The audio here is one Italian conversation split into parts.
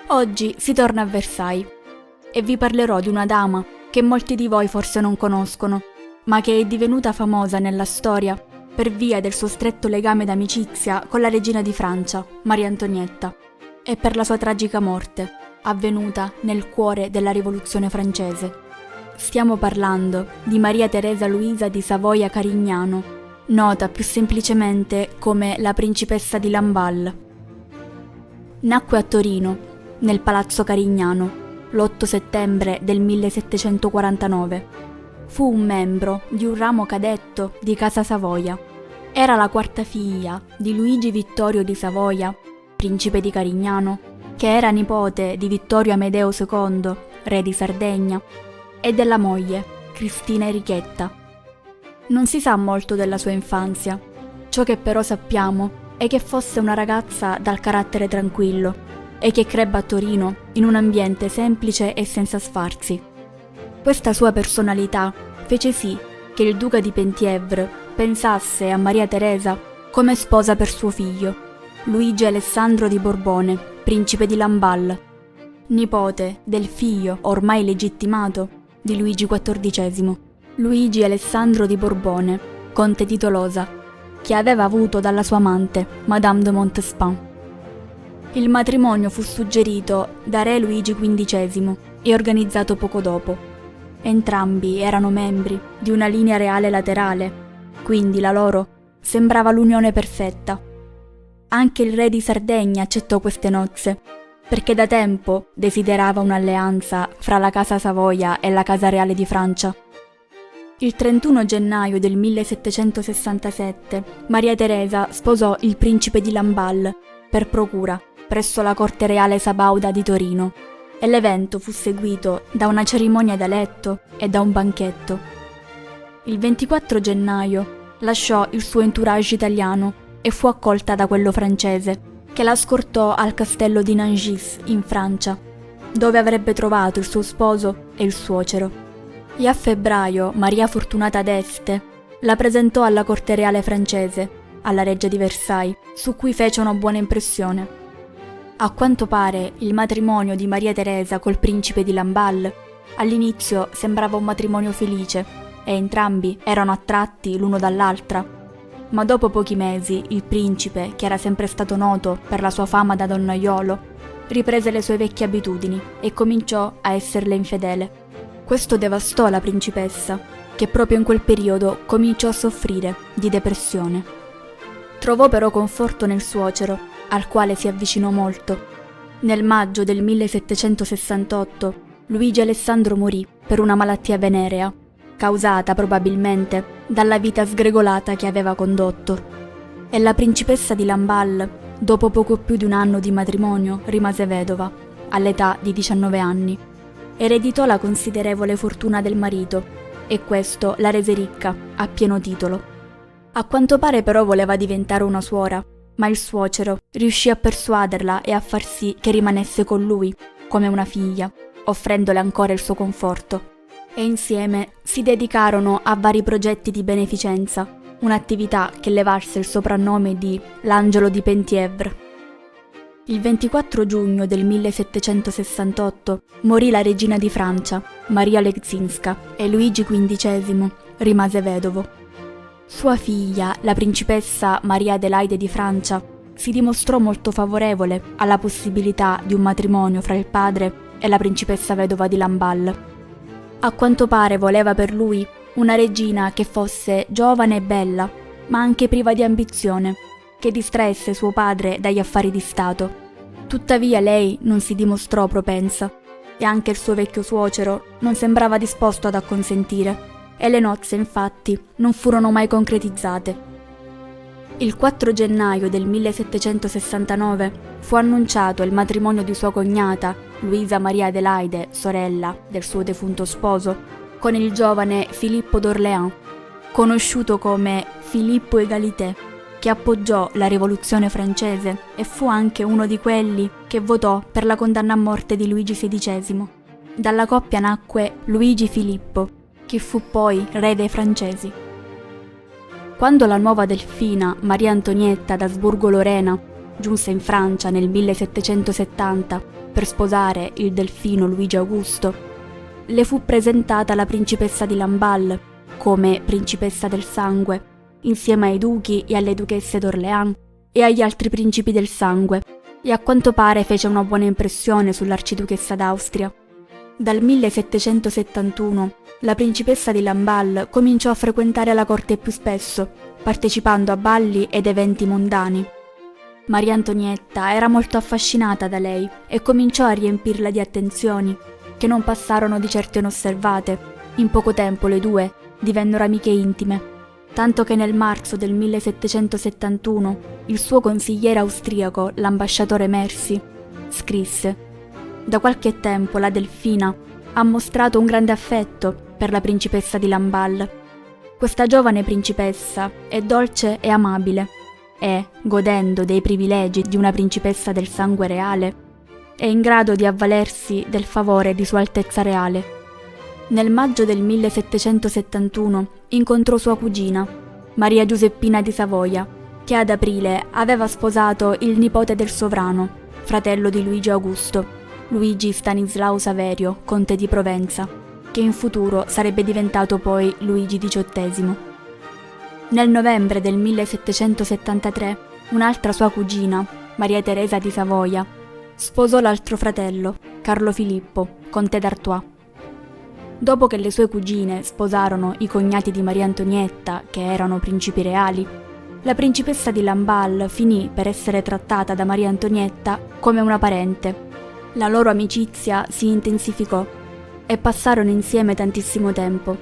Oggi si torna a Versailles e vi parlerò di una dama che molti di voi forse non conoscono, ma che è divenuta famosa nella storia per via del suo stretto legame d'amicizia con la regina di Francia, Maria Antonietta, e per la sua tragica morte, avvenuta nel cuore della Rivoluzione francese. Stiamo parlando di Maria Teresa Luisa di Savoia-Carignano, nota più semplicemente come la principessa di Lamballe. Nacque a Torino, nel Palazzo Carignano, l'8 settembre del 1749. Fu un membro di un ramo cadetto di Casa Savoia. Era la quarta figlia di Luigi Vittorio di Savoia, principe di Carignano, che era nipote di Vittorio Amedeo II, re di Sardegna, e della moglie, Cristina Enrichetta. Non si sa molto della sua infanzia. Ciò che però sappiamo è che fosse una ragazza dal carattere tranquillo e che crebbe a Torino in un ambiente semplice e senza sfarzi. Questa sua personalità fece sì che il duca di Penthièvre pensasse a Maria Teresa come sposa per suo figlio, Luigi Alessandro di Borbone, principe di Lamballe, nipote del figlio ormai legittimato di Luigi XIV, Luigi Alessandro di Borbone, conte di Tolosa, che aveva avuto dalla sua amante, Madame de Montespan. Il matrimonio fu suggerito da re Luigi XV e organizzato poco dopo. Entrambi erano membri di una linea reale laterale, quindi la loro sembrava l'unione perfetta. Anche il re di Sardegna accettò queste nozze, perché da tempo desiderava un'alleanza fra la Casa Savoia e la Casa Reale di Francia. Il 31 gennaio del 1767 Maria Teresa sposò il principe di Lamballe per procura presso la corte reale sabauda di Torino, e l'evento fu seguito da una cerimonia da letto e da un banchetto. Il 24 gennaio lasciò il suo entourage italiano e fu accolta da quello francese, che la scortò al castello di Nangis, in Francia, dove avrebbe trovato il suo sposo e il suocero. E a febbraio Maria Fortunata d'Este la presentò alla corte reale francese, alla reggia di Versailles, su cui fece una buona impressione. A quanto pare il matrimonio di Maria Teresa col principe di Lamballe all'inizio sembrava un matrimonio felice e entrambi erano attratti l'uno dall'altra, ma dopo pochi mesi il principe, che era sempre stato noto per la sua fama da donnaiolo, riprese le sue vecchie abitudini e cominciò a esserle infedele. Questo devastò la principessa, che proprio in quel periodo cominciò a soffrire di depressione. Trovò però conforto nel suocero, al quale si avvicinò molto. Nel maggio del 1768 Luigi Alessandro morì per una malattia venerea, causata probabilmente dalla vita sgregolata che aveva condotto. E la principessa di Lamballe, dopo poco più di un anno di matrimonio, rimase vedova, all'età di 19 anni. Ereditò la considerevole fortuna del marito, e questo la rese ricca, a pieno titolo. A quanto pare però voleva diventare una suora, ma il suocero riuscì a persuaderla e a far sì che rimanesse con lui, come una figlia, offrendole ancora il suo conforto. E insieme si dedicarono a vari progetti di beneficenza, un'attività che le valse il soprannome di l'Angelo di Penthièvre. Il 24 giugno del 1768 morì la regina di Francia, Maria Leczinska, e Luigi XV rimase vedovo. Sua figlia, la principessa Maria Adelaide di Francia, si dimostrò molto favorevole alla possibilità di un matrimonio fra il padre e la principessa vedova di Lamballe. A quanto pare voleva per lui una regina che fosse giovane e bella, ma anche priva di ambizione, che distraesse suo padre dagli affari di Stato. Tuttavia lei non si dimostrò propensa, e anche il suo vecchio suocero non sembrava disposto ad acconsentire, e le nozze infatti non furono mai concretizzate. Il 4 gennaio del 1769 fu annunciato il matrimonio di sua cognata, Luisa Maria Adelaide, sorella del suo defunto sposo, con il giovane Filippo d'Orléans, conosciuto come Filippo Égalité, che appoggiò la rivoluzione francese e fu anche uno di quelli che votò per la condanna a morte di Luigi XVI. Dalla coppia nacque Luigi Filippo, che fu poi re dei francesi. Quando la nuova delfina Maria Antonietta d'Asburgo-Lorena giunse in Francia nel 1770 per sposare il delfino Luigi Augusto, le fu presentata la principessa di Lamballe come principessa del sangue, insieme ai duchi e alle duchesse d'Orléans e agli altri principi del sangue, e a quanto pare fece una buona impressione sull'arciduchessa d'Austria. Dal 1771 la principessa di Lamballe cominciò a frequentare la corte più spesso, partecipando a balli ed eventi mondani. Maria Antonietta era molto affascinata da lei e cominciò a riempirla di attenzioni, che non passarono di certo inosservate. In poco tempo le due divennero amiche intime, tanto che nel marzo del 1771 il suo consigliere austriaco, l'ambasciatore Mercy, scrisse: «Da qualche tempo la Delfina ha mostrato un grande affetto per la principessa di Lamballe. Questa giovane principessa è dolce e amabile e, godendo dei privilegi di una principessa del sangue reale, è in grado di avvalersi del favore di Sua Altezza Reale». Nel maggio del 1771 incontrò sua cugina, Maria Giuseppina di Savoia, che ad aprile aveva sposato il nipote del sovrano, fratello di Luigi Augusto, Luigi Stanislao Saverio, conte di Provenza, che in futuro sarebbe diventato poi Luigi XVIII. Nel novembre del 1773 un'altra sua cugina, Maria Teresa di Savoia, sposò l'altro fratello, Carlo Filippo, conte d'Artois. Dopo che le sue cugine sposarono i cognati di Maria Antonietta, che erano principi reali, la principessa di Lamballe finì per essere trattata da Maria Antonietta come una parente. La loro amicizia si intensificò e passarono insieme tantissimo tempo.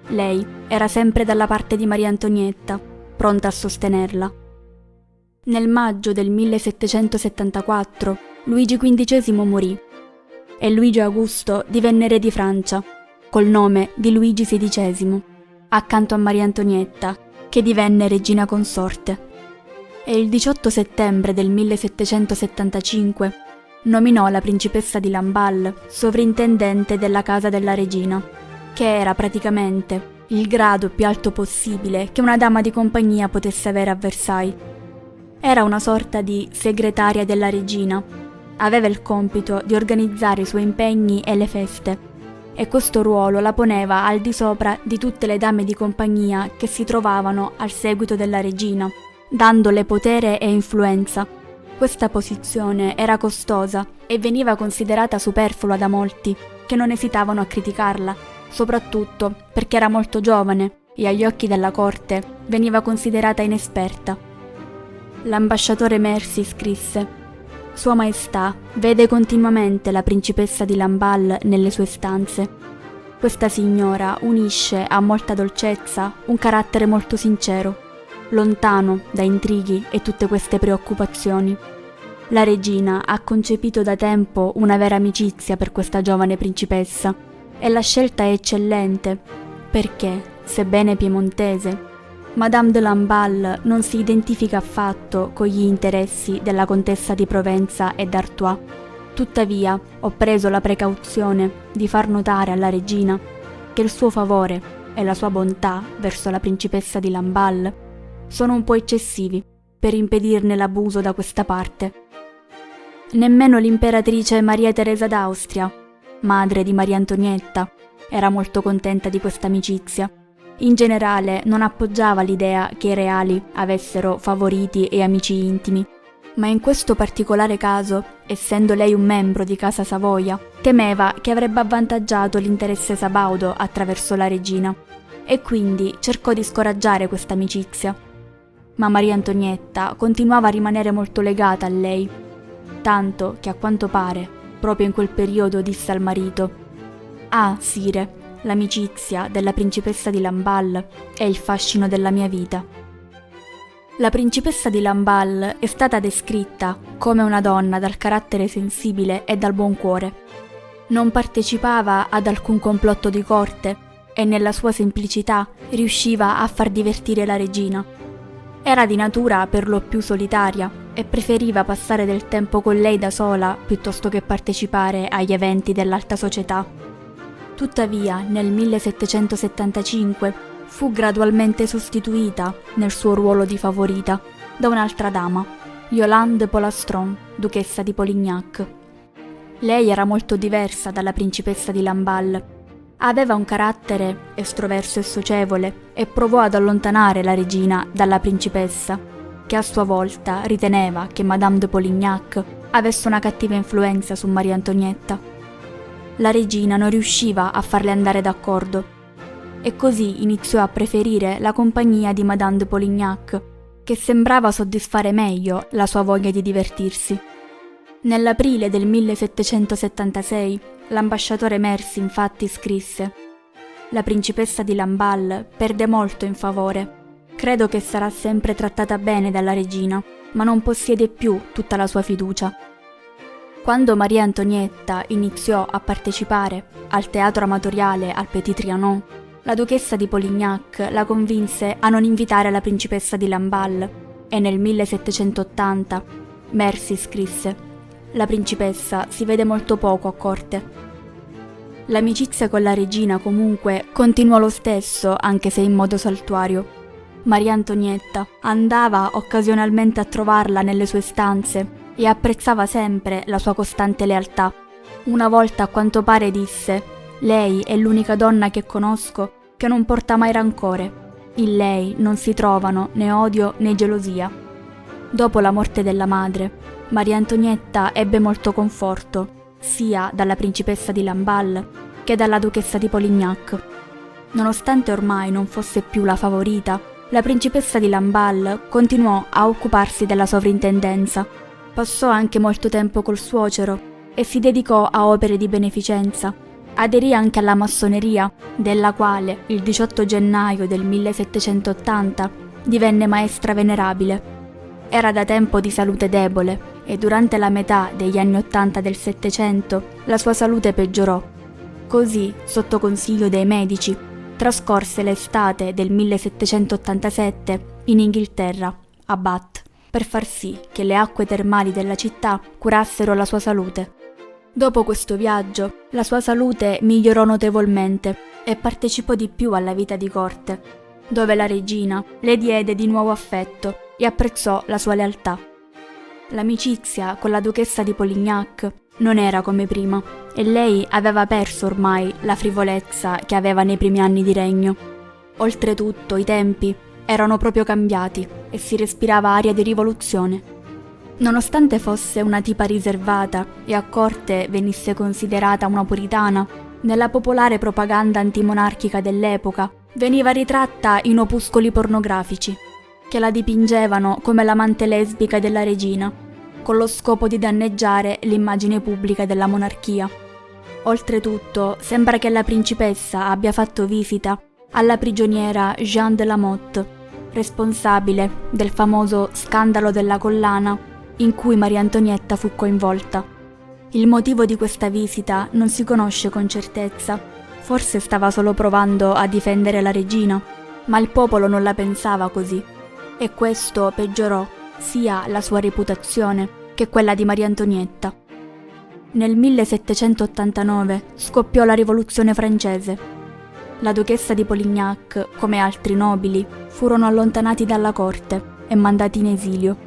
Lei era sempre dalla parte di Maria Antonietta, pronta a sostenerla. Nel maggio del 1774 Luigi XV morì e Luigi Augusto divenne re di Francia, col nome di Luigi XVI, accanto a Maria Antonietta, che divenne regina consorte. E il 18 settembre del 1775 nominò la principessa di Lamballe sovrintendente della casa della regina, che era praticamente il grado più alto possibile che una dama di compagnia potesse avere a Versailles. Era una sorta di segretaria della regina, aveva il compito di organizzare i suoi impegni e le feste, e questo ruolo la poneva al di sopra di tutte le dame di compagnia che si trovavano al seguito della regina, dandole potere e influenza. Questa posizione era costosa e veniva considerata superflua da molti, che non esitavano a criticarla, soprattutto perché era molto giovane e agli occhi della corte veniva considerata inesperta. L'ambasciatore Mercy scrisse: «Sua Maestà vede continuamente la principessa di Lamballe nelle sue stanze. Questa signora unisce a molta dolcezza un carattere molto sincero, lontano da intrighi e tutte queste preoccupazioni. La regina ha concepito da tempo una vera amicizia per questa giovane principessa e la scelta è eccellente perché, sebbene piemontese, Madame de Lamballe non si identifica affatto con gli interessi della contessa di Provenza e d'Artois. Tuttavia ho preso la precauzione di far notare alla regina che il suo favore e la sua bontà verso la principessa di Lamballe sono un po' eccessivi per impedirne l'abuso da questa parte. Nemmeno l'imperatrice Maria Teresa d'Austria, madre di Maria Antonietta, era molto contenta di questa amicizia. In generale non appoggiava l'idea che i reali avessero favoriti e amici intimi, ma in questo particolare caso, essendo lei un membro di Casa Savoia, temeva che avrebbe avvantaggiato l'interesse sabaudo attraverso la regina e quindi cercò di scoraggiare questa amicizia. Ma Maria Antonietta continuava a rimanere molto legata a lei, tanto che a quanto pare, proprio in quel periodo disse al marito: «Ah, sire, l'amicizia della principessa di Lamballe è il fascino della mia vita». La principessa di Lamballe è stata descritta come una donna dal carattere sensibile e dal buon cuore. Non partecipava ad alcun complotto di corte e nella sua semplicità riusciva a far divertire la regina. Era di natura per lo più solitaria e preferiva passare del tempo con lei da sola piuttosto che partecipare agli eventi dell'alta società. Tuttavia, nel 1775 fu gradualmente sostituita nel suo ruolo di favorita da un'altra dama, Yolande de Polastron, duchessa di Polignac. Lei era molto diversa dalla principessa di Lamballe. Aveva un carattere estroverso e socievole e provò ad allontanare la regina dalla principessa, che a sua volta riteneva che Madame de Polignac avesse una cattiva influenza su Maria Antonietta. La regina non riusciva a farle andare d'accordo e così iniziò a preferire la compagnia di Madame de Polignac, che sembrava soddisfare meglio la sua voglia di divertirsi. Nell'aprile del 1776 l'ambasciatore Mercy infatti scrisse: «La principessa di Lamballe perde molto in favore. Credo che sarà sempre trattata bene dalla regina, ma non possiede più tutta la sua fiducia». Quando Maria Antonietta iniziò a partecipare al teatro amatoriale al Petit Trianon, la duchessa di Polignac la convinse a non invitare la principessa di Lamballe e nel 1780 Mercy scrisse: «La principessa si vede molto poco a corte». L'amicizia con la regina comunque continuò lo stesso, anche se in modo saltuario. Maria Antonietta andava occasionalmente a trovarla nelle sue stanze e apprezzava sempre la sua costante lealtà. Una volta a quanto pare disse: «Lei è l'unica donna che conosco che non porta mai rancore. In lei non si trovano né odio né gelosia». Dopo la morte della madre, Maria Antonietta ebbe molto conforto, sia dalla principessa di Lamballe che dalla duchessa di Polignac. Nonostante ormai non fosse più la favorita, la principessa di Lamballe continuò a occuparsi della sovrintendenza. Passò anche molto tempo col suocero e si dedicò a opere di beneficenza. Aderì anche alla massoneria, della quale il 18 gennaio del 1780 divenne maestra venerabile. Era da tempo di salute debole e durante la metà degli anni '80 del Settecento la sua salute peggiorò. Così, sotto consiglio dei medici, trascorse l'estate del 1787 in Inghilterra, a Bath, per far sì che le acque termali della città curassero la sua salute. Dopo questo viaggio, la sua salute migliorò notevolmente e partecipò di più alla vita di corte, dove la regina le diede di nuovo affetto e apprezzò la sua lealtà. L'amicizia con la duchessa di Polignac non era come prima e lei aveva perso ormai la frivolezza che aveva nei primi anni di regno. Oltretutto i tempi erano proprio cambiati e si respirava aria di rivoluzione. Nonostante fosse una tipa riservata e a corte venisse considerata una puritana, nella popolare propaganda antimonarchica dell'epoca veniva ritratta in opuscoli pornografici, che la dipingevano come l'amante lesbica della regina, con lo scopo di danneggiare l'immagine pubblica della monarchia. Oltretutto, sembra che la principessa abbia fatto visita alla prigioniera Jeanne de Lamotte, responsabile del famoso scandalo della collana in cui Maria Antonietta fu coinvolta. Il motivo di questa visita non si conosce con certezza, forse stava solo provando a difendere la regina, ma il popolo non la pensava così, e questo peggiorò sia la sua reputazione che quella di Maria Antonietta. Nel 1789 scoppiò la Rivoluzione francese. La duchessa di Polignac, come altri nobili, furono allontanati dalla corte e mandati in esilio.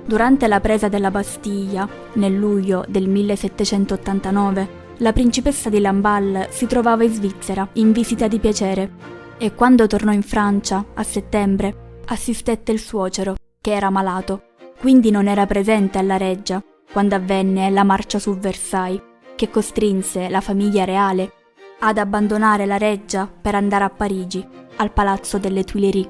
Durante la presa della Bastiglia, nel luglio del 1789, la principessa di Lamballe si trovava in Svizzera in visita di piacere e quando tornò in Francia, a settembre, assistette il suocero, che era malato, quindi non era presente alla reggia quando avvenne la marcia su Versailles, che costrinse la famiglia reale ad abbandonare la reggia per andare a Parigi, al palazzo delle Tuileries.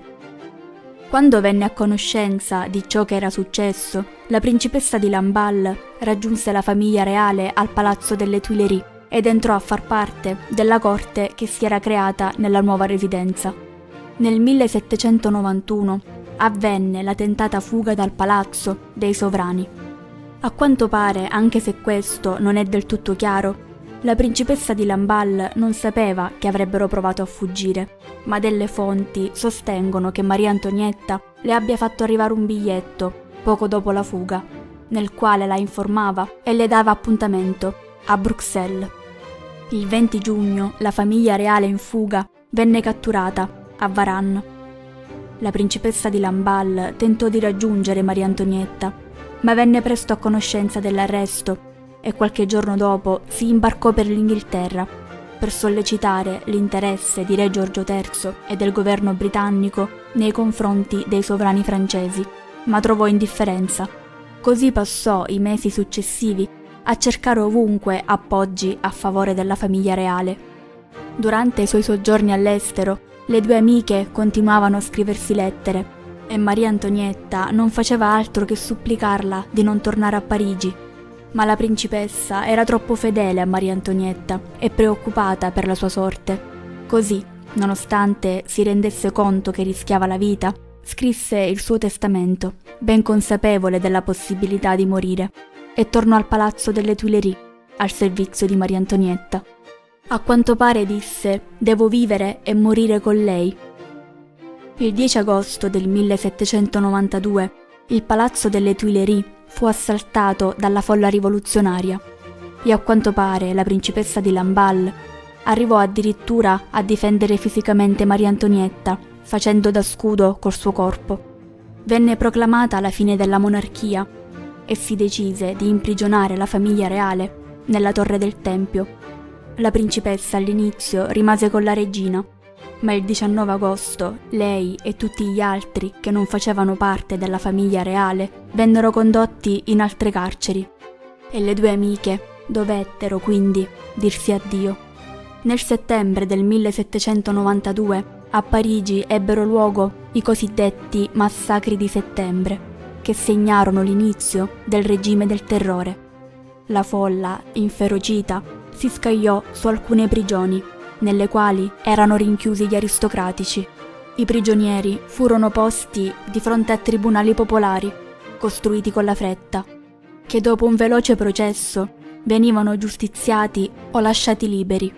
Quando venne a conoscenza di ciò che era successo, la principessa di Lamballe raggiunse la famiglia reale al palazzo delle Tuileries ed entrò a far parte della corte che si era creata nella nuova residenza. Nel 1791 avvenne la tentata fuga dal palazzo dei sovrani. A quanto pare, anche se questo non è del tutto chiaro, la principessa di Lamballe non sapeva che avrebbero provato a fuggire, ma delle fonti sostengono che Maria Antonietta le abbia fatto arrivare un biglietto poco dopo la fuga, nel quale la informava e le dava appuntamento a Bruxelles. Il 20 giugno la famiglia reale in fuga venne catturata a Varannes. La principessa di Lamballe tentò di raggiungere Maria Antonietta, ma venne presto a conoscenza dell'arresto e qualche giorno dopo si imbarcò per l'Inghilterra per sollecitare l'interesse di Re Giorgio III e del governo britannico nei confronti dei sovrani francesi, ma trovò indifferenza. Così passò i mesi successivi a cercare ovunque appoggi a favore della famiglia reale. Durante i suoi soggiorni all'estero, le due amiche continuavano a scriversi lettere e Maria Antonietta non faceva altro che supplicarla di non tornare a Parigi. Ma la principessa era troppo fedele a Maria Antonietta e preoccupata per la sua sorte. Così, nonostante si rendesse conto che rischiava la vita, scrisse il suo testamento, ben consapevole della possibilità di morire, e tornò al palazzo delle Tuileries, al servizio di Maria Antonietta. A quanto pare disse: «Devo vivere e morire con lei». Il 10 agosto del 1792 il palazzo delle Tuileries fu assaltato dalla folla rivoluzionaria e a quanto pare la principessa di Lamballe arrivò addirittura a difendere fisicamente Maria Antonietta, facendo da scudo col suo corpo. Venne proclamata la fine della monarchia e si decise di imprigionare la famiglia reale nella torre del Tempio. La principessa all'inizio rimase con la regina, ma il 19 agosto lei e tutti gli altri che non facevano parte della famiglia reale vennero condotti in altre carceri e le due amiche dovettero quindi dirsi addio. Nel settembre del 1792 a Parigi ebbero luogo i cosiddetti massacri di settembre, che segnarono l'inizio del regime del terrore. La folla, inferocita, si scagliò su alcune prigioni, nelle quali erano rinchiusi gli aristocratici. I prigionieri furono posti di fronte a tribunali popolari, costruiti con la fretta, che dopo un veloce processo venivano giustiziati o lasciati liberi.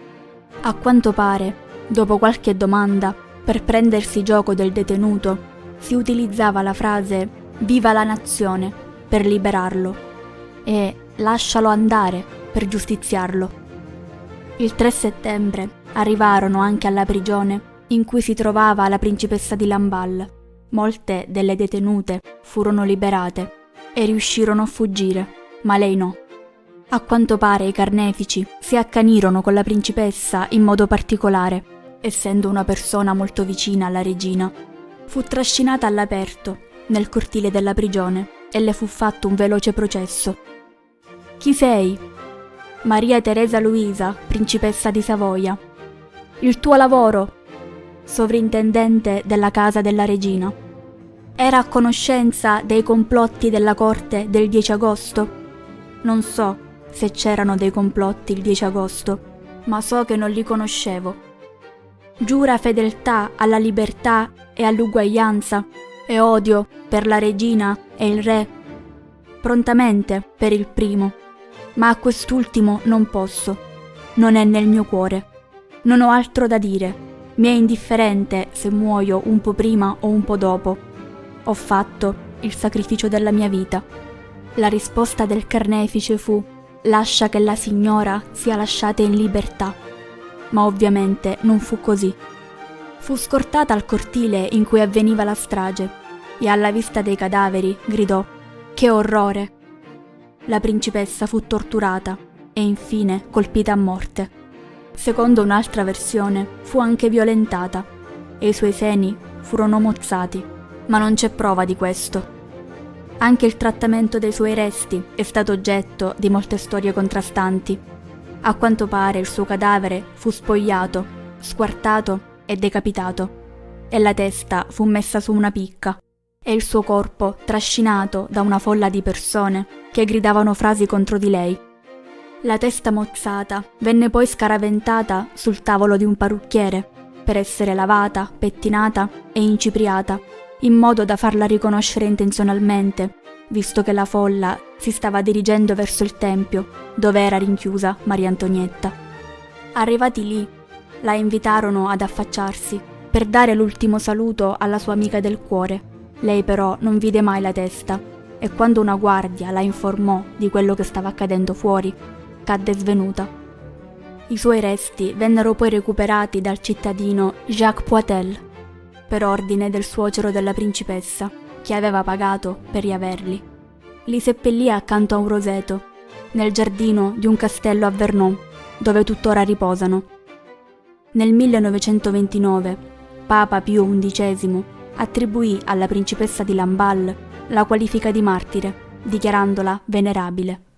A quanto pare, dopo qualche domanda, per prendersi gioco del detenuto, si utilizzava la frase «Viva la nazione» per liberarlo e «Lascialo andare» per giustiziarlo. Il 3 settembre arrivarono anche alla prigione in cui si trovava la principessa di Lamballe. Molte delle detenute furono liberate e riuscirono a fuggire, ma lei no. A quanto pare i carnefici si accanirono con la principessa in modo particolare, essendo una persona molto vicina alla regina. Fu trascinata all'aperto nel cortile della prigione e le fu fatto un veloce processo. «Chi sei?» «Maria Teresa Luisa, principessa di Savoia». «Il tuo lavoro?» «Sovrintendente della casa della regina». «Era a conoscenza dei complotti della corte del 10 agosto?» «Non so se c'erano dei complotti il 10 agosto, ma so che non li conoscevo». «Giura fedeltà alla libertà e all'uguaglianza e odio per la regina e il re?» «Prontamente per il primo, ma a quest'ultimo non posso, non è nel mio cuore. Non ho altro da dire, mi è indifferente se muoio un po' prima o un po' dopo. Ho fatto il sacrificio della mia vita». La risposta del carnefice fu: «Lascia che la signora sia lasciata in libertà». Ma ovviamente non fu così. Fu scortata al cortile in cui avveniva la strage e alla vista dei cadaveri gridò: «Che orrore!». La principessa fu torturata e infine colpita a morte. Secondo un'altra versione fu anche violentata e i suoi seni furono mozzati, ma non c'è prova di questo. Anche il trattamento dei suoi resti è stato oggetto di molte storie contrastanti. A quanto pare il suo cadavere fu spogliato, squartato e decapitato, e la testa fu messa su una picca, e il suo corpo trascinato da una folla di persone che gridavano frasi contro di lei. La testa mozzata venne poi scaraventata sul tavolo di un parrucchiere per essere lavata, pettinata e incipriata, in modo da farla riconoscere intenzionalmente, visto che la folla si stava dirigendo verso il tempio dove era rinchiusa Maria Antonietta. Arrivati lì, la invitarono ad affacciarsi per dare l'ultimo saluto alla sua amica del cuore. Lei però non vide mai la testa e quando una guardia la informò di quello che stava accadendo fuori, cadde svenuta. I suoi resti vennero poi recuperati dal cittadino Jacques Poitel, per ordine del suocero della principessa, che aveva pagato per riaverli. Li seppellì accanto a un roseto, nel giardino di un castello a Vernon, dove tuttora riposano. Nel 1929 Papa Pio XI attribuì alla principessa di Lamballe la qualifica di martire, dichiarandola venerabile.